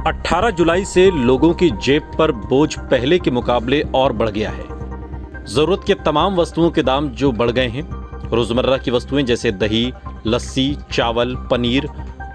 18 जुलाई से लोगों की जेब पर बोझ पहले के मुकाबले और बढ़ गया है। जरूरत के तमाम वस्तुओं के दाम जो बढ़ गए हैं। रोजमर्रा की वस्तुएं जैसे दही, लस्सी, चावल, पनीर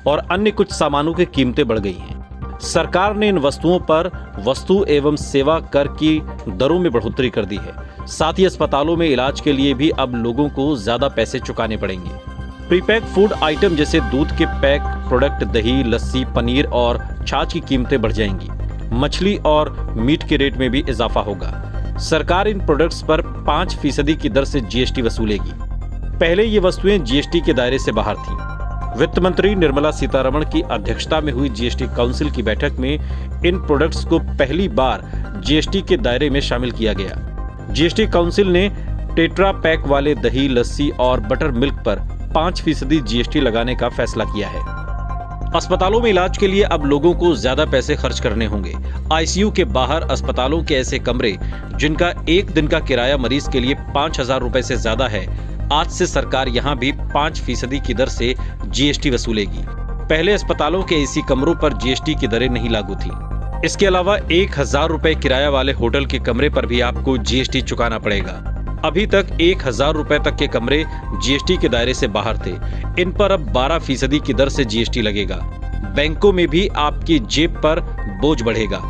और अन्य कुछ सामानों की कीमतें बढ़ गई हैं। सरकार ने इन वस्तुओं पर वस्तु एवं सेवा कर की दरों में बढ़ोतरी कर दी है। साथ ही अस्पतालों में इलाज के लिए भी अब लोगों को ज्यादा पैसे चुकाने पड़ेंगे। प्रीपैक फूड आइटम जैसे दूध के पैक प्रोडक्ट, दही, लस्सी, पनीर और छाछ की कीमतें बढ़ जाएंगी। मछली और मीट के रेट में भी इजाफा होगा। सरकार इन प्रोडक्ट्स पर 5% की दर से जीएसटी वसूलेगी। पहले ये वस्तुएं जीएसटी के दायरे से बाहर थीं। वित्त मंत्री निर्मला सीतारमण की अध्यक्षता में हुई जीएसटी काउंसिल की बैठक में इन प्रोडक्ट्स को पहली बार जीएसटी के दायरे में शामिल किया गया। जीएसटी काउंसिल ने टेट्रा पैक वाले दही, लस्सी और बटर मिल्क पर 5% जीएसटी लगाने का फैसला किया है। अस्पतालों में इलाज के लिए अब लोगों को ज्यादा पैसे खर्च करने होंगे। आईसीयू के बाहर अस्पतालों के ऐसे कमरे जिनका एक दिन का किराया मरीज के लिए 5,000 रुपए से ज्यादा है, आज से सरकार यहां भी 5% की दर से जीएसटी वसूलेगी। पहले अस्पतालों के एसी कमरों पर जीएसटी की दरें नहीं लागू थी। इसके अलावा 1,000 रुपए किराया वाले होटल के कमरे पर भी आपको जीएसटी चुकाना पड़ेगा। अभी तक 1,000 रुपए तक के कमरे जीएसटी के दायरे से बाहर थे। इन पर अब 12% की दर से जीएसटी लगेगा। बैंकों में भी आपकी जेब पर बोझ बढ़ेगा,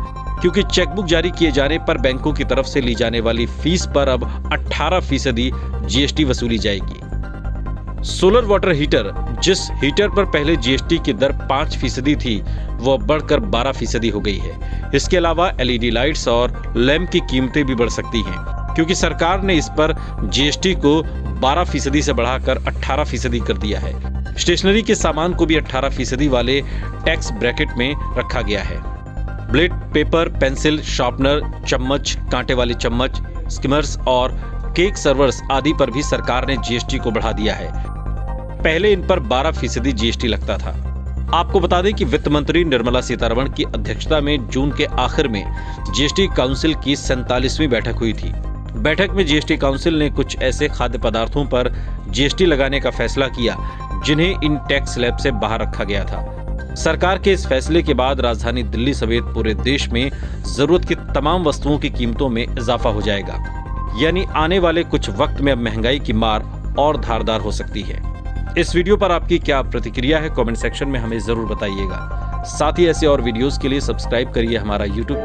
क्योंकि चेकबुक जारी किए जाने पर बैंकों की तरफ से ली जाने वाली फीस पर अब 18% जीएसटी वसूली जाएगी। सोलर वाटर हीटर, जिस हीटर पर पहले जीएसटी की दर 5% थी, वो बढ़कर 12% हो गई है। इसके अलावा एलईडी लाइट्स और लैंप की कीमतें भी बढ़ सकती हैं, क्योंकि सरकार ने इस पर जीएसटी को 12% से बढ़ाकर 18% कर दिया है। स्टेशनरी के सामान को भी 18% वाले टैक्स ब्रैकेट में रखा गया है। ब्लेड, पेपर, पेंसिल, शार्पनर, चम्मच, कांटे वाली चम्मच, स्किमर्स और केक सर्वर्स आदि पर भी सरकार ने जीएसटी को बढ़ा दिया है। पहले इन पर 12% जीएसटी लगता था। आपको बता दें कि वित्त मंत्री निर्मला सीतारमण की अध्यक्षता में जून के आखिर में जीएसटी काउंसिल की 47वीं बैठक हुई थी। बैठक में जीएसटी काउंसिल ने कुछ ऐसे खाद्य पदार्थों पर जीएसटी लगाने का फैसला किया जिन्हें इन टैक्स स्लैब से बाहर रखा गया था। सरकार के इस फैसले के बाद राजधानी दिल्ली समेत पूरे देश में जरूरत की तमाम वस्तुओं की कीमतों में इजाफा हो जाएगा। यानी आने वाले कुछ वक्त में अब महंगाई की मार और धारदार हो सकती है। इस वीडियो पर आपकी क्या प्रतिक्रिया है, कमेंट सेक्शन में हमें जरूर बताइएगा। साथ ही ऐसे और वीडियोस के लिए सब्सक्राइब करिए हमारा यूट्यूब